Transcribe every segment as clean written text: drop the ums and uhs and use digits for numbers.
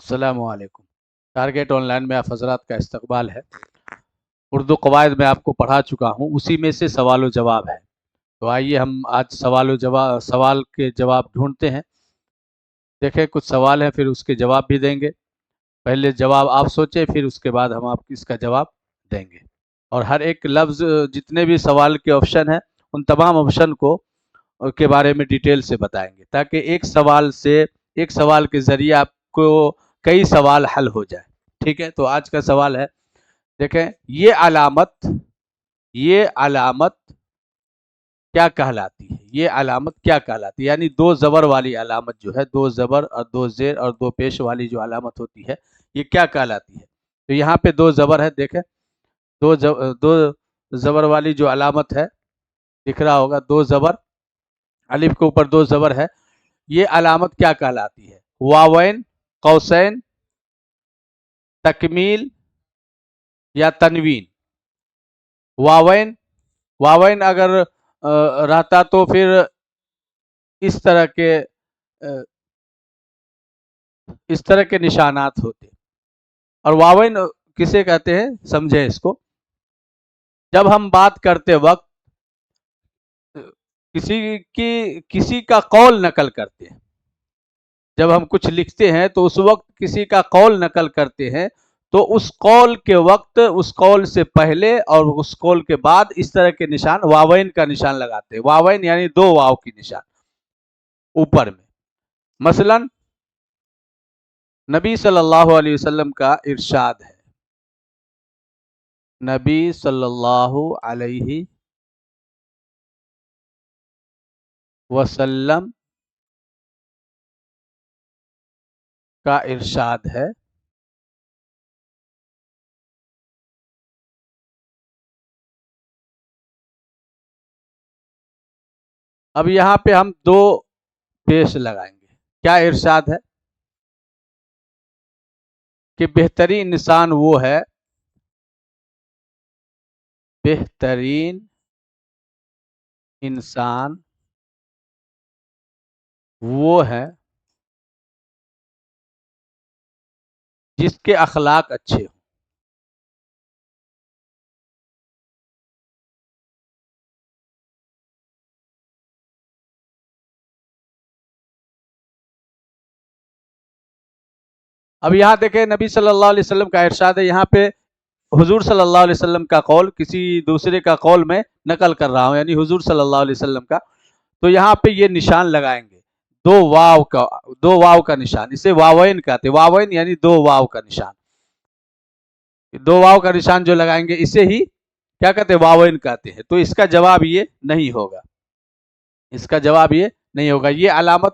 السلام علیکم۔ Target on line میں آپ حضرات کا استقبال ہے۔ اردو قواعد میں آپ کو پڑھا چکا ہوں، اسی میں سے سوال و جواب ہے۔ تو آئیے ہم آج سوال کے جواب ڈھونڈتے ہیں۔ دیکھیں کچھ سوال ہیں، پھر اس کے جواب بھی دیں گے۔ پہلے جواب آپ سوچیں، پھر اس کے بعد ہم آپ اس کا جواب دیں گے۔ اور ہر ایک لفظ، جتنے بھی سوال کے آپشن ہیں، ان تمام آپشن کے بارے میں ڈیٹیل سے بتائیں گے، تاکہ ایک سوال کے ذریعے آپ کو کئی سوال حل ہو جائے۔ ٹھیک ہے، تو آج کا سوال ہے، دیکھیں یہ علامت کیا کہلاتی ہے؟ یہ علامت کیا کہلاتی ہے؟ یعنی دو زبر والی علامت جو ہے، دو زبر اور دو زیر اور دو پیش والی جو علامت ہوتی ہے، یہ کیا کہلاتی ہے؟ تو یہاں پہ دو زبر ہے، دیکھیں دو زبر والی جو علامت ہے، دکھ رہا ہوگا، دو زبر، الف کے اوپر دو زبر ہے، یہ علامت کیا کہلاتی ہے؟ واوین، قوسین، تکمیل یا تنوین؟ واوین اگر رہتا تو پھر اس طرح کے نشانات ہوتے۔ اور واوین کسے کہتے ہیں؟ سمجھیں اس کو۔ جب ہم بات کرتے وقت کسی کا قول نقل کرتے ہیں، جب ہم کچھ لکھتے ہیں تو اس وقت کسی کا قول نقل کرتے ہیں، تو اس قول کے وقت، اس قول سے پہلے اور اس قول کے بعد اس طرح کے نشان، واوین کا نشان لگاتے ہیں۔ واوین یعنی دو واو کی نشان اوپر میں۔ مثلا نبی صلی اللہ علیہ وسلم کا ارشاد ہے، نبی صلی اللہ علیہ وسلم کا ارشاد ہے، اب یہاں پہ ہم دو پیش لگائیں گے۔ کیا ارشاد ہے؟ کہ بہترین انسان وہ ہے، بہترین انسان وہ ہے جس کے اخلاق اچھے ہوں۔ اب یہاں دیکھیں نبی صلی اللہ علیہ وسلم کا ارشاد ہے، یہاں پہ حضور صلی اللہ علیہ وسلم کا قول کسی دوسرے کا قول میں نقل کر رہا ہوں، یعنی حضور صلی اللہ علیہ وسلم کا، تو یہاں پہ یہ نشان لگائیں گے، دو واو کا نشان، اسے واوین کہتے ہیں۔ واوین یعنی دو واو کا نشان، دو واو کا نشان جو لگائیں گے اسے ہی کیا کہتے ہیں؟ واوین کہتے ہیں۔ تو اس کا جواب یہ نہیں ہوگا، اس کا جواب یہ نہیں ہوگا۔ یہ علامت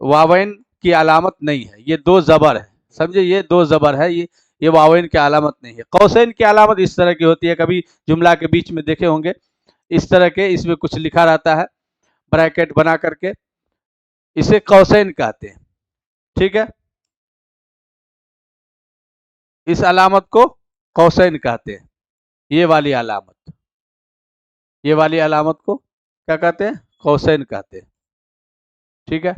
واوین کی علامت نہیں ہے، یہ دو زبر ہے، سمجھے؟ یہ دو زبر ہے، یہ واوین کی علامت نہیں ہے۔ قوسین کی علامت اس طرح کی ہوتی ہے، کبھی جملہ کے بیچ میں دیکھے ہوں گے، اس طرح کے، اس میں کچھ لکھا رہتا ہے بریکٹ بنا کر کے، اسے قوسین کہتے ہیں۔ ٹھیک ہے، اس علامت کو قوسین کہتے ہیں۔ یہ والی علامت کو کیا کہتے ہیں؟ قوسین کہتے ہیں۔ ٹھیک ہے،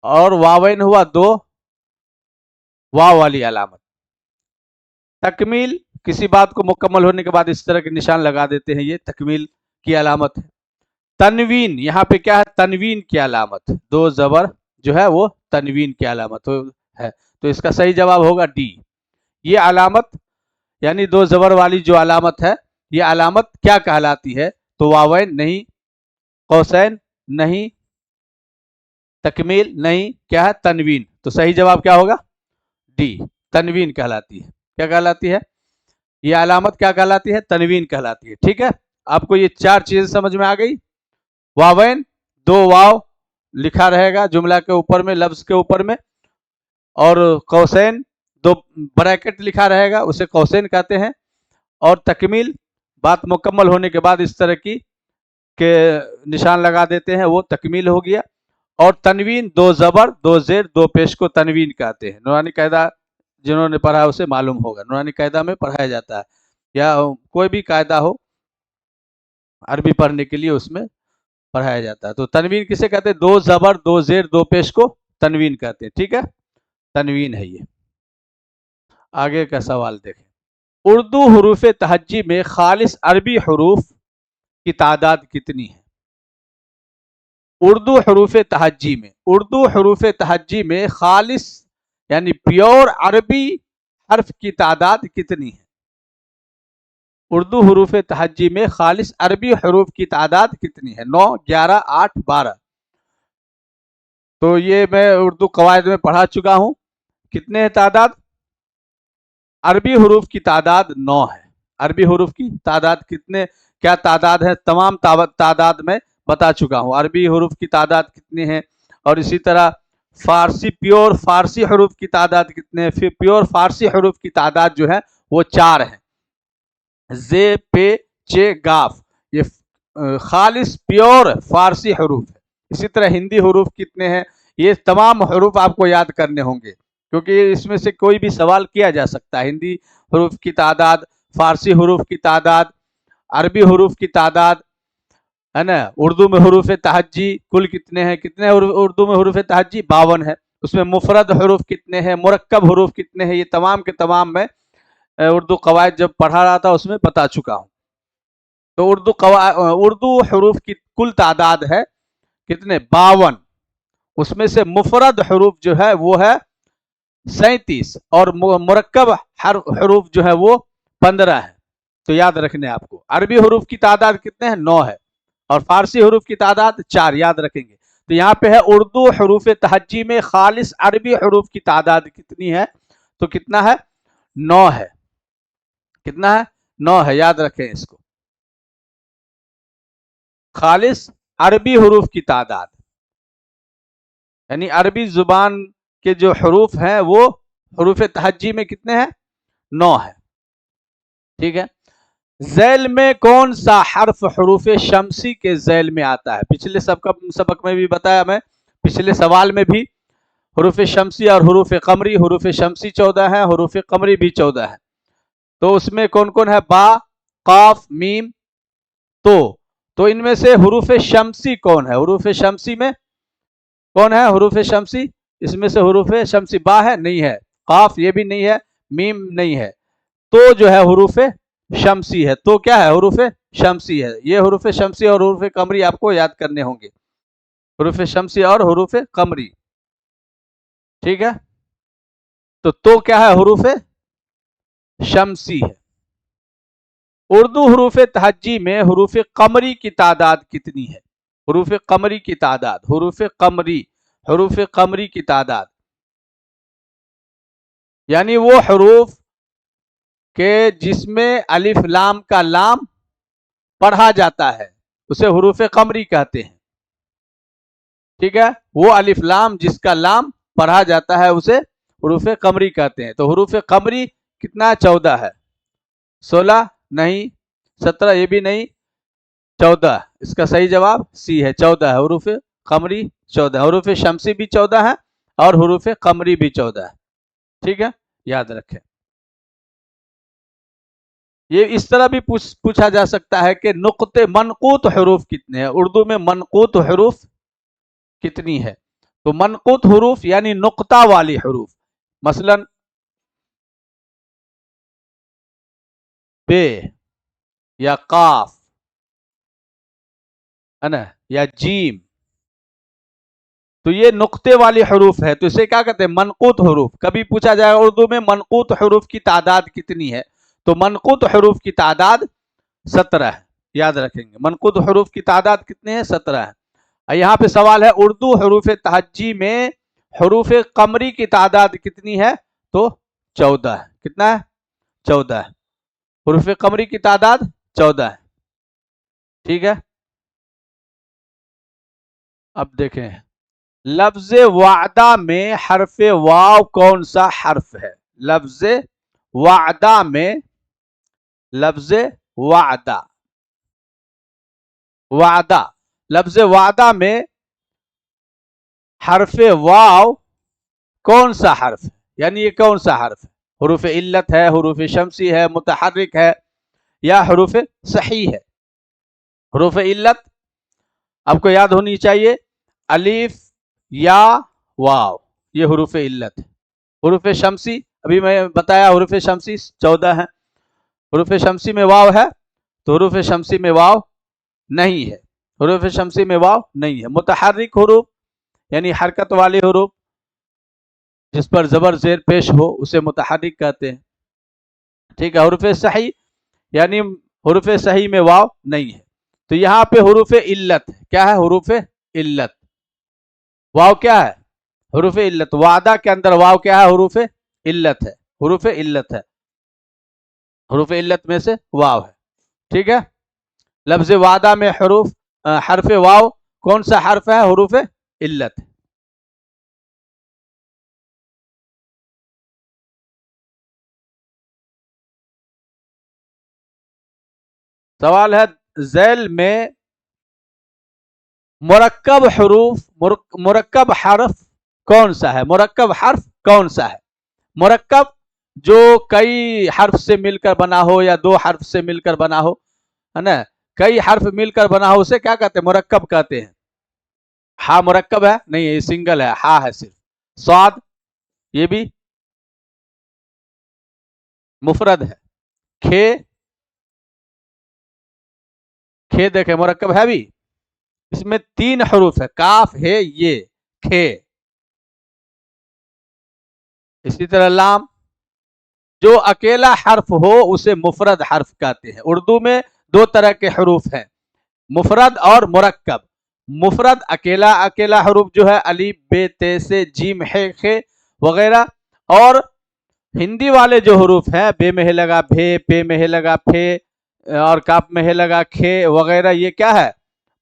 اور واوین ہوا دو واو والی علامت۔ تکمیل، کسی بات کو مکمل ہونے کے بعد اس طرح کے نشان لگا دیتے ہیں، یہ تکمیل کی علامت ہے۔ تنوین، یہاں پہ کیا ہے؟ تنوین کی علامت، دو زبر جو ہے وہ تنوین کی علامت ہے، تو اس کا صحیح جواب ہوگا ڈی۔ یہ علامت یعنی دو زبر والی جو علامت ہے، یہ علامت کیا کہلاتی ہے؟ تو واوین نہیں، قوسین نہیں، تکمیل نہیں، کیا ہے؟ تنوین۔ تو صحیح جواب کیا ہوگا؟ ڈی، تنوین کہلاتی ہے۔ کیا کہلاتی ہے؟ یہ علامت کیا کہلاتی ہے؟ تنوین کہلاتی ہے۔ ٹھیک ہے، آپ کو یہ چار چیزیں سمجھ میں آ گئی۔ واوین، دو واو لکھا رہے گا جملہ کے اوپر میں، لفظ کے اوپر میں، اور قوسین، دو بریکٹ لکھا رہے گا، اسے قوسین کہتے ہیں، اور تکمیل، بات مکمل ہونے کے بعد اس طرح کی کہ نشان لگا دیتے ہیں، وہ تکمیل ہو گیا۔ اور تنوین، دو زبر دو زیر دو پیش کو تنوین کہتے ہیں۔ نورانی قاعدہ جنہوں نے پڑھا اسے معلوم ہوگا، نورانی قاعدہ میں پڑھایا جاتا ہے، یا کوئی بھی قاعدہ ہو عربی پڑھنے کے لیے اس میں پڑھایا جاتا ہے۔ تو تنوین کسے کہتے ہیں؟ دو زبر دو زیر دو پیش کو تنوین کہتے ہیں۔ ٹھیک ہے، तनवीन है ये। आगे का सवाल देखें, उर्दू हरूफ तहज्जी में खालिस अरबी हरूफ की तादाद कितनी है? उर्दू हरूफ तहज्जी में, उर्दू हरूफ तहज्जी में खालिस यानी प्योर अरबी हर्फ की तादाद कितनी है? उर्दू हरूफ तहज्जी में खालिस अरबी हरूफ की तादाद कितनी है? 9, 11, 8, 12। तो ये मैं उर्दू कवायद में पढ़ा चुका हूं। कितने हैं तादाद? अरबी हरूफ की तादाद 9 है। अरबी हरूफ की तादाद कितने, क्या तादाद है, तमाम तादाद में बता चुका हूं। अरबी हरूफ की तादाद कितनी है, और इसी तरह फारसी, प्योर फारसी हरूफ की तादाद कितने हैं। फिर प्योर फारसी हरूफ की तादाद जो है वो 4 है। जे, पे, चे, गाफ, ये खालिस प्योर फारसी हरूफ है। इसी तरह हिंदी हरूफ कितने हैं, ये तमाम हरूफ आपको याद करने होंगे, क्योंकि इसमें से कोई भी सवाल किया जा सकता है। हिंदी हरूफ की तादाद, फारसी हरूफ की तादाद, अरबी हरूफ की तादाद, है ना। उर्दू में हरूफ तहज्जी कुल कितने हैं, कितने उर्दू में हरूफ तहज्जी? 52 है। उसमें मुफरद हरूफ कितने हैं, मुरक्कब हरूफ कितने हैं, ये तमाम के तमाम मैं उर्दू कवायद जब पढ़ा रहा था उसमें बता चुका हूं। तो उर्दू हरूफ की कुल तादाद है कितने? 52। उसमें से मुफरद हरूफ जो है वो है 37, और मुरक्कब हरूफ जो है वो 15 है। तो याद रखने आपको। अरबी हरूफ की तादाद कितने हैं? 9 है, और फारसी हरूफ की तादाद 4, याद रखेंगे। तो यहाँ पे है उर्दू हरूफ तहज्जी में खालिस अरबी हरूफ की तादाद कितनी है? तो कितना है? 9 है। कितना है? 9 है, याद रखें इसको। खालिस अरबी हरूफ की तादाद, यानी अरबी जुबान के जो हरूफ हैं वो हरूफ तहज्जी में कितने हैं? 9 है। ठीक है। ज़ैल में कौन सा हर्फ हरूफ शमसी के ज़ैल में आता है? पिछले सबक में भी बताया मैं, पिछले सवाल में भी हरूफ शमसी और हरूफ कमरी। हरूफ शमसी 14 है, हरूफ कमरी भी 14 है। तो उसमें कौन कौन है? बा, काफ, मीम, तो इनमें से हरूफ शमसी कौन है? हरूफ शमसी में कौन है हरूफ शमसी? इसमें से हरूफ शमसी बा है? नहीं है। काफ ये भी नहीं है, मीम नहीं है। तो जो है हरूफ शमसी है। तो क्या है? हरूफ शमसी है। ये हरूफ शमसी और हरूफ कमरी आपको याद करने होंगे। हरूफ शमसी और हरूफ कमरी। ठीक है। तो क्या है? हरूफ शमसी है। उर्दू हरूफ तहज्जी में हरूफ कमरी की तादाद कितनी है? हरूफ कमरी की तादाद, हरूफ कमरी की तादाद, यानी वो हरूफ के जिसमें अलिफ लाम का लाम पढ़ा जाता है उसे हरूफ कमरी कहते हैं। ठीक है। वो अलिफ लाम जिसका लाम पढ़ा जाता है उसे हरूफ कमरी कहते हैं। तो हरूफ कमरी कितना? 14 है। 16 नहीं, 17 ये भी नहीं, 14। इसका सही जवाब सी है, 14 है। हरूफ कमरी 14, हरूफ शमसी भी 14 है और हरूफ कमरी भी 14 है। ठीक है, याद रखें। ये इस तरह भी पूछा जा सकता है कि नुक्ते मनकूत हरूफ कितने हैं? उर्दू में मनकूत हरूफ कितनी है? तो मनकूत हरूफ यानी नुक्ता वाली हरूफ, मसलन बे या काफ, है ना, या जीम, तो ये नुक्ते वाली हरूफ है। तो इसे क्या कहते हैं? मनकूत हरूफ। कभी पूछा जाएगा उर्दू में मनकूत हरूफ की तादाद कितनी है, तो मनकूत हरूफ की तादाद 17 है। याद रखेंगे, मनकूत हरूफ की तादाद कितने हैं? 17 है। यहाँ पे सवाल है उर्दू हरूफ तहज्जी में हरूफ कमरी की तादाद कितनी है? तो 14 है। कितना है? 14 है। हरूफ कमरी की तादाद 14 है। ठीक है। अब देखें, लफ्ज वादा में हर्फ वाव कौन सा हर्फ है? लफ्ज वादा में, लफ्ज वादा, वादा, लफ्ज वादा में हर्फ वाव कौन सा हर्फ है? यानी ये कौन सा हर्फ है? हुरूफ इल्लत है, हुरूफ शमसी है, मुतहर्रिक है, या हुरूफ सही है? हुरूफ इल्लत आपको याद होनी चाहिए, अलिफ या वाव, ये हुरूफ इल्लत है। हुरूफ शमसी, अभी मैं बताया हुरूफ शमसी 14 है। हुरूफ शमसी में वाव है तो हुरूफ शमसी में वाव नहीं है, हुरूफ शमसी में वाव नहीं है। मुतहर्रिक हुरूफ यानी हरकत वाले हुरूफ जिस पर जबर जेर पेश हो उसे मुतहर्रिक कहते हैं। ठीक है, हुरूफ सही यानी हुरूफ सही में वाव नहीं है। तो यहाँ पे हुरूफ इल्लत है। क्या है? हुरूफ इल्लत। वाव क्या है? हुरूफ इल्लत। वादा के अंदर वाव क्या है? हुरूफ इल्लत है, हुरूफ इल्लत है, हुरूफ इल्लत में से वाव है। ठीक है, लफ्ज वादा में हरूफ हरफ वाव कौन सा हर्फ है? हुरूफ इल्लत। सवाल है ज़ैल में मुरक्कब हरूफ मुरक्कब हर्फ कौन सा है? मुरक्कब हर्फ कौन सा है? मुरक्कब जो कई हर्फ से मिलकर बना हो या दो हर्फ से मिलकर बना हो, है ना, कई हर्फ मिलकर बना हो उसे क्या कहते हैं? मुरक्कब कहते हैं। हा मुरक्कब है? नहीं, ये सिंगल है, हा है सिर्फ। स्वाद ये भी मुफरद है। खे, खे देखे मुरक्कब है भी, इसमें 3 हरूफ है, काफ है ये, खे। इसी तरह लाम, जो अकेला हर्फ हो उसे मुफरद हर्फ कहते हैं। उर्दू में 2 तरह के हरूफ हैं, मुफरद और मुरक्कब। मुफरद अकेला अकेला हरूफ जो है अलीफ बे ते से जीम है खे वगैरह, और हिंदी वाले जो हरूफ हैं बे में है लगा भे, पे में है लगा फे और काफ में है लगा खे वगैरह, ये क्या है?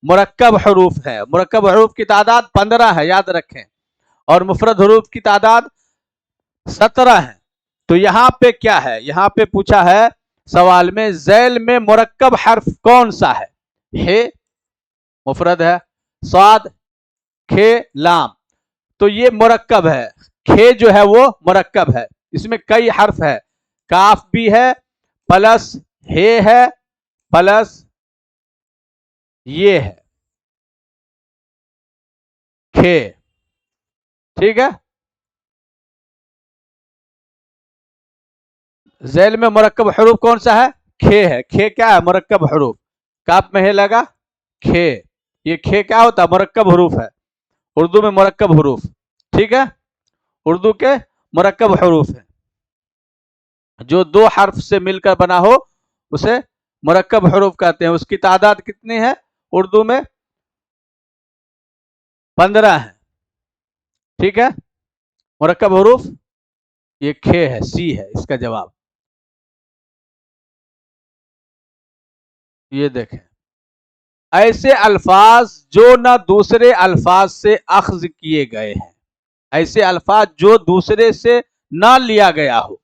मुरक्कब हरूफ है। मुरक्कब हरूफ की तादाद 15 है, याद रखें, और मुफरद हरूफ की तादाद 17 है। तो यहाँ पे क्या है? यहाँ पे पूछा है सवाल में ज़ैल में मुरक्कब हर्फ कौन सा है? हे मुफरद है, स्वाद, खे, लाम, तो ये मुरक्कब है। खे जो है वो मुरक्कब है, इसमें कई हर्फ है, काफ भी है प्लस हे है प्लस ये है खे। ठीक है, ज़ैल में मुरक्कब हरूफ कौन सा है? खे है। खे क्या है? मुरक्कब हरूफ। काफ में है लगा खे, ये खे क्या होता है? मुरक्कब हरूफ है, उर्दू में मुरक्कब हरूफ। ठीक है, उर्दू के मुरक्कब हरूफ है, जो 2 हर्फ से मिलकर बना हो उसे मुरक्कब हरूफ कहते हैं। उसकी तादाद कितनी है? उर्दू में 15 है। ठीक है, मुरक्कब हरूफ ये खे है, सी है इसका जवाब। ये देखें, ऐसे अल्फाज जो ना दूसरे अल्फाज से अख्ज किए गए हैं, ऐसे अल्फाज जो दूसरे से ना लिया गया हो।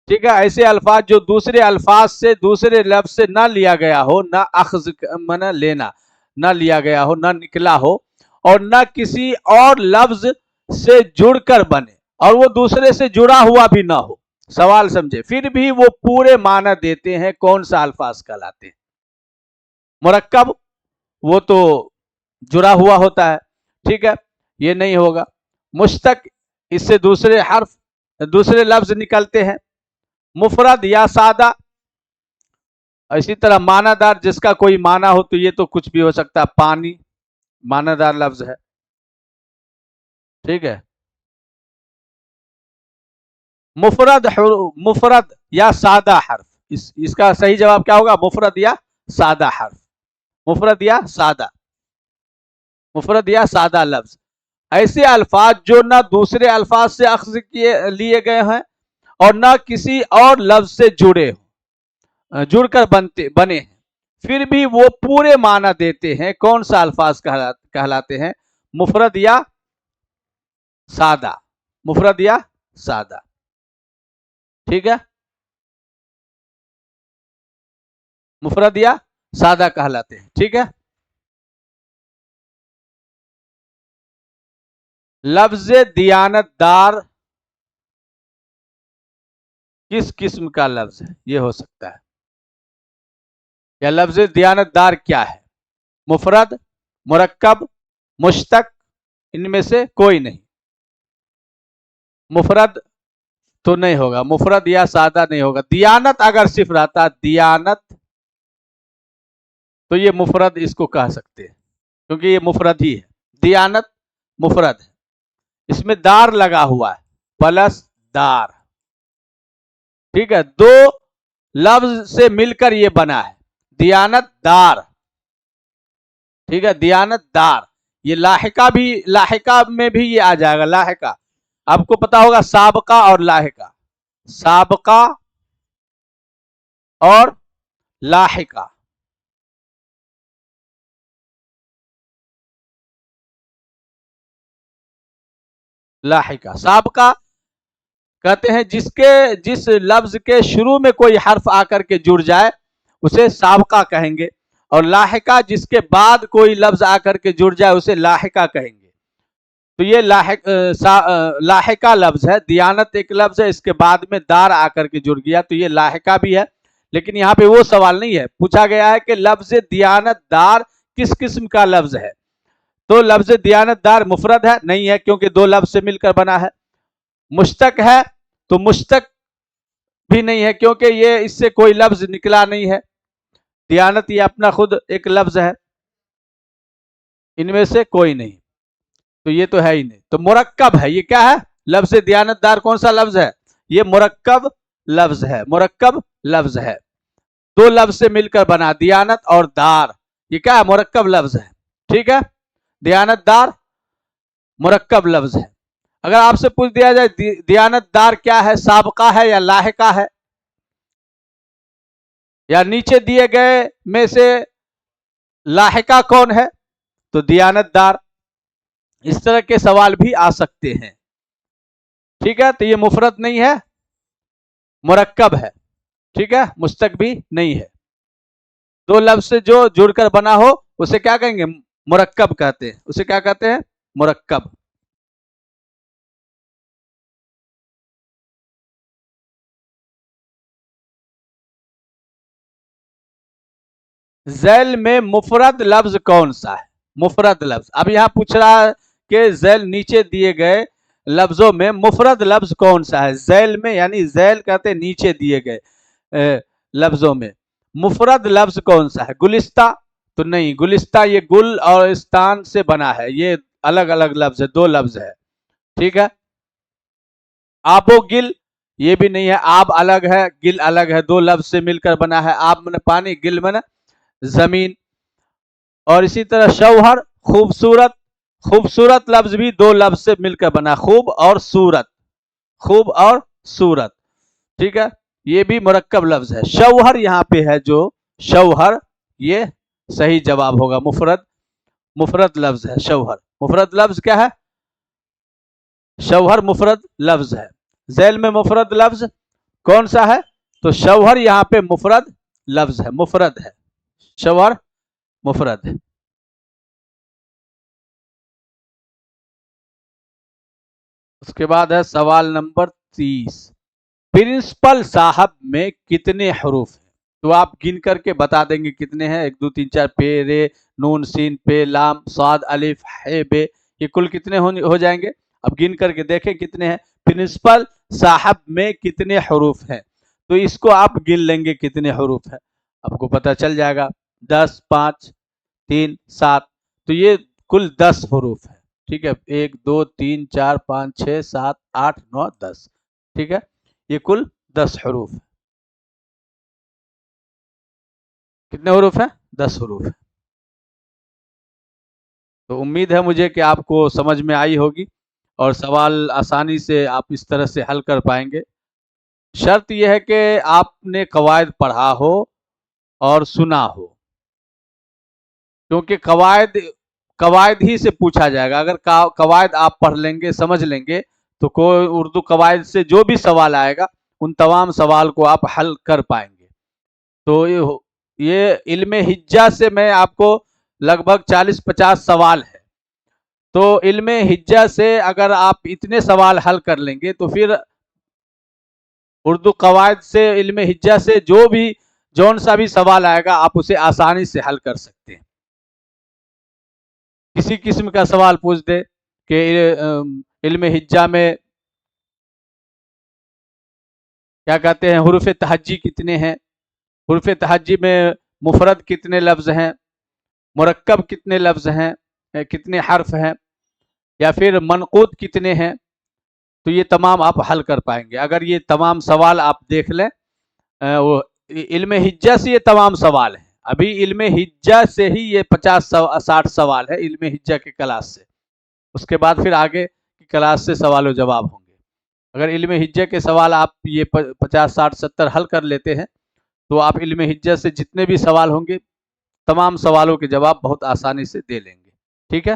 ठीक है, ऐसे अल्फाज जो दूसरे अल्फाज से, दूसरे लफ्ज से ना लिया गया हो, ना अख्ज मना लेना, ना लिया गया हो, ना निकला हो, और ना किसी और लफ्ज से जुड़कर बने, और वो दूसरे से जुड़ा हुआ भी ना हो। सवाल समझे, फिर भी वो पूरे माना देते हैं, कौन सा अल्फाज कहलाते हैं? मुरक्कब वो तो जुड़ा हुआ होता है, ठीक है, ये नहीं होगा। मुश्तक, इससे दूसरे हर्फ दूसरे लफ्ज निकलते हैं। मुफरद या सादा, इसी तरह मानादार, जिसका कोई माना हो, तो ये तो कुछ भी हो सकता है, पानी मानादार लफ्ज है। ठीक है, मुफरद या सादा हर्फ, इसका सही जवाब क्या होगा? मुफरद या सादा हर्फ, मुफरद या सादा, मुफरद या सादा लफ्ज। ऐसे अल्फाज जो ना दूसरे अल्फाज से अख्ज किए लिए गए हैं और ना किसी और लफ्ज से जुड़े हो, जुड़कर बने हैं, फिर भी वो पूरे माना देते हैं, कौन सा अल्फाज कहलाते हैं? मुफरद या सादा, मुफरद या सादा। ठीक है, मुफरद या सादा कहलाते हैं। ठीक है, लफ्ज दियानतदार किस किस्म का लफ्ज है? ये हो सकता है, या लफ्ज दियानतदार क्या है? मुफरद, मुरक्कब, मुश्तक, इनमें से कोई नहीं। मुफरद तो नहीं होगा, मुफरद या सादा नहीं होगा। दियानत अगर सिर्फ रहता, दियानत, तो ये मुफरद इसको कह सकते हैं, क्योंकि ये मुफरद ही है। दियानत मुफरद है, इसमें दार लगा हुआ है, प्लस दार, ठीक है। दो लफ्ज से मिलकर ये बना है, दियानत दार, ठीक है, दियानत दार। ये लाहिका भी, लाहिका में भी ये आ जाएगा, लाहिका। आपको पता होगा साबका और लाहिका, साबका और लाहिका। लाहिका, साबका कहते हैं जिस लफ्ज के शुरू में कोई हर्फ आकर के जुड़ जाए उसे साबका कहेंगे, और लाहिका जिसके बाद कोई लफ्ज आकर के जुड़ जाए उसे लाहिका कहेंगे। तो ये लाहिका लफ्ज है। दियानत एक लफ्ज है, इसके बाद में दार आकर के जुड़ गया, तो ये लाहिका भी है। लेकिन यहाँ पे वो सवाल नहीं है, पूछा गया है कि लफ्ज दियानत दार किस किस्म का लफ्ज है। तो लफ्ज दियानत दार मुफरद है? नहीं है, क्योंकि दो लफ्ज से मिलकर बना है। मुश्तक है? तो मुश्तक भी नहीं है, क्योंकि ये इससे कोई लफ्ज निकला नहीं है। दियानत ये अपना खुद एक लफ्ज है, इनमें से कोई नहीं, तो ये तो है ही नहीं। तो मुरक्कब है, ये क्या है? लफ्ज दियानतदार कौन सा लफ्ज है? ये मुरक्कब लफ्ज है, मुरक्कब लफ्ज है, दो लफ्ज से मिलकर बना, दियानत और दार। ये क्या है? मुरक्कब लफ्ज है, ठीक है। दियानतदार मुरक्कब लफ्ज है। अगर आपसे पूछ दिया जाए दियानतदार क्या है, साबका है या लाहिका है, या नीचे दिए गए में से लाहिका कौन है, तो दियानतदार। इस तरह के सवाल भी आ सकते हैं, ठीक है। तो ये मुफरद नहीं है, मुरक्कब है, ठीक है, मुश्तक भी नहीं है। दो लफ्ज से जो जुड़कर बना हो उसे क्या कहेंगे? मुरक्कब कहते हैं, उसे क्या कहते हैं? मुरक्कब। झैल में मुफरद लफ्ज कौन सा है? मुफरद लफ्ज। अब यहां पूछ रहा है कि झैल नीचे दिए गए लफ्जों में मुफरद लफ्ज कौन सा है। झैल में यानी झैल कहते नीचे दिए गए लफ्जों में मुफरद लफ्ज कौन सा है? गुलिस्ता? तो नहीं, गुलिस्ता ये गुल और इस्तान से बना है, ये अलग अलग लफ्ज है, दो लफ्ज है, ठीक है। आबो गिल? ये भी नहीं है, आब अलग है, गिल अलग है, दो लफ्ज से मिलकर बना है। आब मैंने पानी, गिल मैंने जमीन। और इसी तरह शौहर खूबसूरत, खूबसूरत लफ्ज भी दो लफ्ज से मिलकर बना, खूब और सूरत, खूब और सूरत, ठीक है। ये भी मुरक्कब लफ्ज है। शौहर यहाँ पे है जो शौहर, ये सही जवाब होगा, मुफरद, मुफरद लफ्ज है शौहर। मुफरद लफ्ज क्या है? शौहर मुफरद लफ्ज है। झैल में मुफरद लफ्ज कौन सा है? तो शौहर यहाँ पे मुफरद लफ्ज है, मुफरद है, शौहर मुफरद है। उसके बाद है सवाल नंबर 30। प्रिंसिपल साहब में कितने हरूफ हैं? तो आप गिन करके बता देंगे कितने हैं। 1 2 3 4, पे रे नून सीन पे लाम साद अलिफ है बे, ये कुल कितने हो जाएंगे? अब गिन करके देखें कितने हैं। प्रिंसिपल साहब में कितने हरूफ हैं, तो इसको आप गिन लेंगे कितने हरूफ है, आपको पता चल जाएगा। 10 5 3 7, तो ये कुल 10 हरूफ है, ठीक है। 1 2 3 4 5 6 7 8 9 10, ठीक है। ये कुल 10 हरूफ है। कितने हरूफ है? 10 हरूफ है। तो उम्मीद है मुझे कि आपको समझ में आई होगी और सवाल आसानी से आप इस तरह से हल कर पाएंगे। शर्त यह है कि आपने कवायद पढ़ा हो और सुना हो, क्योंकि कवायद कवायद ही से पूछा जाएगा। अगर कवायद आप पढ़ लेंगे, समझ लेंगे, तो कोई उर्दू कवायद से जो भी सवाल आएगा उन तमाम सवाल को आप हल कर पाएंगे। तो ये इल्मे हिज्जा से मैं आपको लगभग 40-50 सवाल है, तो इल्मे हिज्जा से अगर आप इतने सवाल हल कर लेंगे तो फिर उर्दू कवायद से, इल्मे हिज्जा से जो भी जौन सा भी सवाल आएगा आप उसे आसानी से हल कर सकते हैं। किसी किस्म का सवाल पूछ दे कि इल्मे हिज्जा में کیا کہتے ہیں حروف تہجی کتنے ہیں، حروف تہجی میں مفرد کتنے لفظ ہیں، مرکب کتنے لفظ ہیں، کتنے حرف ہیں، یا پھر منقوط کتنے ہیں، تو یہ تمام آپ حل کر پائیں گے اگر یہ تمام سوال آپ دیکھ لیں۔ وہ علم حجہ سے یہ تمام سوال ہیں، ابھی علم حجہ سے ہی یہ 50-60 سوال ہے علم حجہ کے کلاس سے، اس کے بعد پھر آگے کی کلاس سے سوال و جواب ہوں گے۔ اگر علم حجہ کے سوال آپ یہ 50-60-70 حل کر لیتے ہیں تو آپ علم حجہ سے جتنے بھی سوال ہوں گے تمام سوالوں کے جواب بہت آسانی سے دے لیں گے، ٹھیک ہے۔